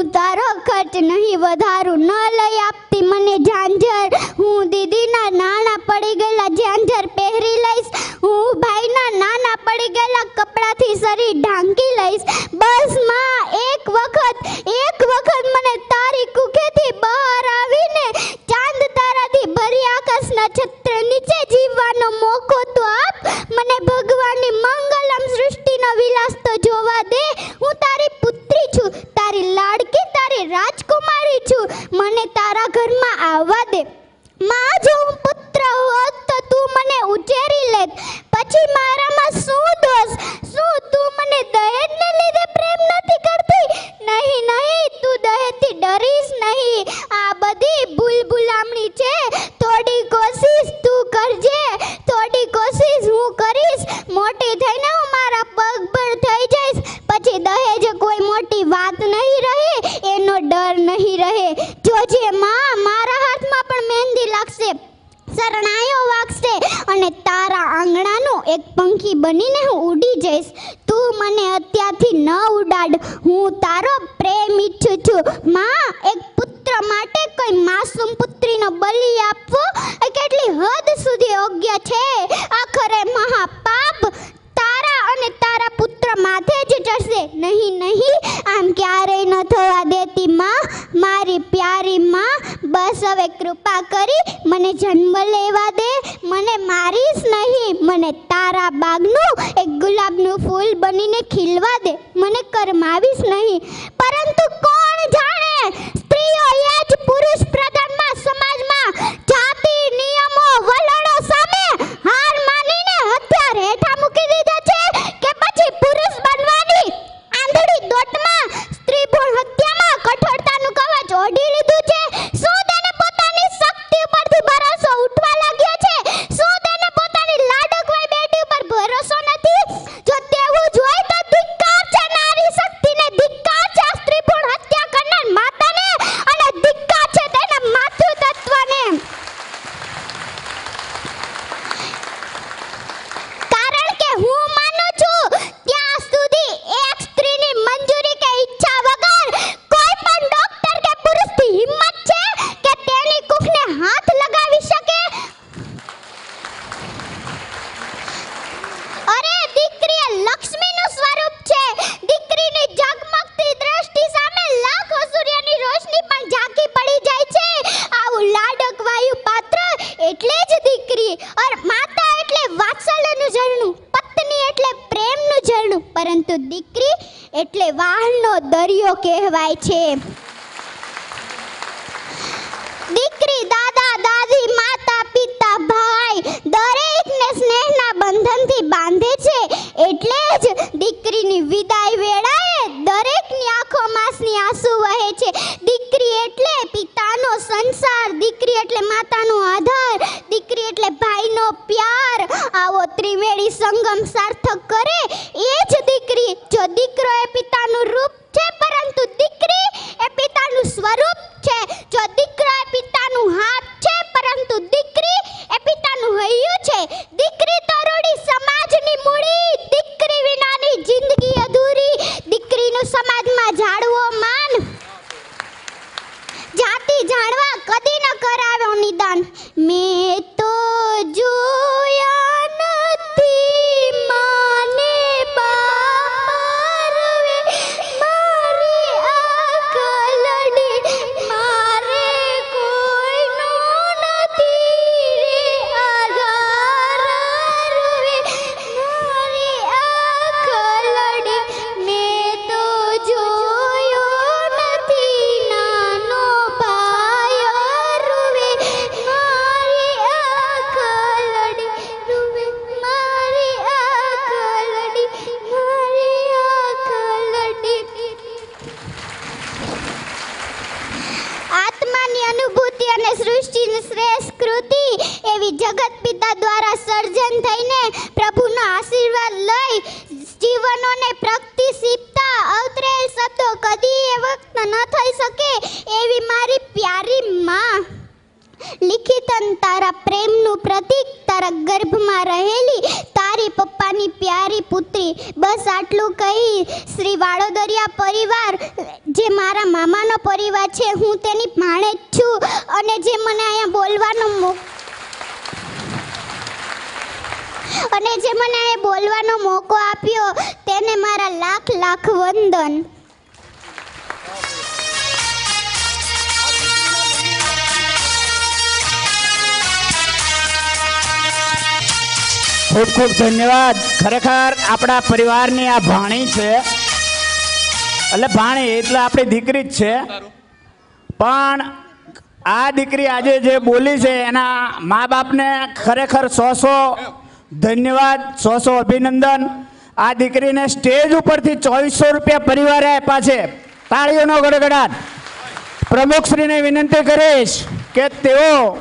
હું તારો ખર્ચ નહીં વધારું, ન લઈ આપતી મને ઝાંઝર, હું દીદીના નાના પડી ગયેલા ઝાંઝર પહેરી લઈશ, હું ભાઈના નાના પડી ગયેલા કપડાથી શરીર ઢાંકી લઈશ. બસ માં એક વખત મને તારી કુખેથી બહાર આવીને ચાંદ તારાથી ભરી આકાશ નક્ષત્ર નીચે જીવવાનો મોકો તો આપ. મને ભગવાનની મંગલમ સૃષ્ટિનો વિલાસ તો જોવા દે. હું તારી પુત્રી છું, તારી લાડકી, તારી રાજકુમારી છું. મને તારા ઘરમાં આવવા દે. માં, જો હું પુત્ર હોત તો તું મને ઉછેરી લેત. પછી મારામાં શું દોષ? શું તું મને દહેજને લીધે પ્રેમ નથી કરતી? નહીં, તું દહેજથી ડરીશ નહીં. આ બધી ભૂલામણી છે. થોડી કોશિશ તું કરજે, થોડી કોશિશ હું કરીશ. મોટી થઈને હું મારા પગ પર થઈ જઈશ. પછી દહેજ કોઈ મોટી વાત નહીં રહે, એનો ડર નહીં રહે. જોજે માં, મારા હાથમાં પણ મહેંદી લાગશે, શરણાઈઓ વાગશે અને તારા આંગણાનું એક પંખી બનીને હું ઉડી જઈશ. તું મને અત્યારથી ન ઉડાડ. હું તારો પ્રેમ ઈચ્છું છું. માં, એક પુત્ર માટે કોઈ માસૂમ પુત્રીનો બલિ આપવો એ કેટલી હદ સુધી યોગ્ય છે? આખરે મહાપાપ તારા અને તારા પુત્ર માથે જ ચડશે. નહીં, આમ ક્યારેય ન થવા દેતી માં, મારી પ્યારી માં. બસ હવે કૃપા કરી મને જન્મ લેવા દે. મને મારીશ નહીં, મને તારા બાગનું એક ગુલાબનું ફૂલ બનીને ખીલવા દે. મને કરમાવીશ નહીં. પરંતુ કોણ જાણે, સ્ત્રીઓ એ જ પુરુષ પ્રધાનમાં સમાજમાં જાતિ નિયમો વલણો સામે હાર માનીને હથિયાર હેઠા મૂકી દીધા છે કે પછી પુરુષ બનવાની આંધળી દોટમાં સ્ત્રી ભ્રૂણ હત્યામાં કઠોરતાનું કવચ ઓઢી લીધું છે. શું તેને પોતાની શક્તિ ઉપરથી ભરોસો ઉઠવા લાગ્યો છે? શું તેને પોતાની લાડકવાઈ બેટી ઉપર ભરોસો નથી? જો તેવું જ હોય તો ધિક્કાર છે નારી શક્તિને, ધિક્કાર છે સ્ત્રી ભ્રૂણ હત્યા કરનાર માતાને, અને ધિક્કાર છે તેના માતૃ તત્વને. કારણ કે હું માનું છું ત્યાં સુધી એક સ્ત્રીની મંજૂરી કે ઈચ્છા વગર કોઈ પણ ડોક્ટર કે પુરુષની હિંમત છે કે તેની કુખને હાથ લગાવી શકે? અરે, દીકરી એ લક્ષ્મીનું સ્વરૂપ છે. દીકરીની ઝગમગતી દ્રષ્ટિ સામે લાખો સૂર્યની રોશની પણ ઝાંકી પડી જાય છે. આવું લાડકવાયું પાત્ર એટલે જ દીકરી. और માતા એટલે વાત્સલ્યનું ઝરણું, પત્ની એટલે પ્રેમનું ઝરણું, પરંતુ દીકરી એટલે વાહનો દરિયો કહેવાય છે. દીકરી દાદા દાદી માતા પિતા ભાઈ દરેકને સ્નેહના બંધનથી બાંધે છે. એટલે જ દીકરીની વિદાય વેળાએ દરેકની આંખોમાંસની આંસુ વહે છે. દીકરી એટલે પિતાનો સંસાર, દીકરી એટલે માતાનો આધાર, દીકરી એટલે ભાઈનો પ્યાર. આવો ત્રિવેણી સંગમ સાર્થક કરે એ જ દીકરી. જો દીકરો એ પિતાનું રૂપ છે, પરંતુ દીકરી એ પિતાનું સ્વરૂપ છે. જો દીકરો એ પિતાનું હાથ છે, પરંતુ દીકરી એ પિતાનું હૈયું છે. દીકરી તો રૂડી સમાજની મૂડી, દીકરી વિનાની જિંદગી અધૂરી. દીકરીનું સમાજમાં જાળવો માન, જાતિ જાણવા કદી ન કરાવ્યો નિદાન. મેં તો જોયા નથી માને બારવે, મારી આંખ લડી મારે કોઈનો નથી રે આધાર રે. મારી આંખ લડી મેં તો જોયો નથી નાનો ભાઈ રૂવે. મારી આંખ લડી રૂવે, મારી આંખ લડી, મારી આંખ લડી. આત્માની અનુભૂતિ અને સૃષ્ટિની શ્રેષ્ઠ કૃતિ એવી જગત પિતા દ્વારા સર્જન થઈને પ્રભુનો આશીર્વાદ લઈ જીવનોને પ્રગતિશીલતા અવતરેલ શબ્દો કદી એ વખત ન થઈ શકે એવી મારી પ્યારી માં. લિખિતન તારા પ્રેમનું પ્રતીક, તારા ગર્ભમાં રહેલી તારી મારી પપ્પાની પ્યારી પુત્રી. બસ આટલું કહી શ્રી વાડોદરિયા પરિવાર જે મારા મામાનો પરિવાર છે, હું તેની ભાણેજ છું અને જે મને અહીંયા બોલવાનો મોકો આપ્યો તેને મારા લાખ લાખ વંદન. ખૂબ ખૂબ ધન્યવાદ. ખરેખર આપણા પરિવારની આ ભાણી છે, એટલે ભાણી એટલે આપણી દીકરી જ છે, પણ આ દીકરી આજે જે બોલી છે એના મા બાપને ખરેખર 100 ધન્યવાદ, 100 અભિનંદન. આ દીકરીને સ્ટેજ ઉપરથી 2400 રૂપિયા પરિવારે આપ્યા છે. તાળીઓનો ગડગડાટ. પ્રમુખશ્રીને વિનંતી કરીશ કે તેઓ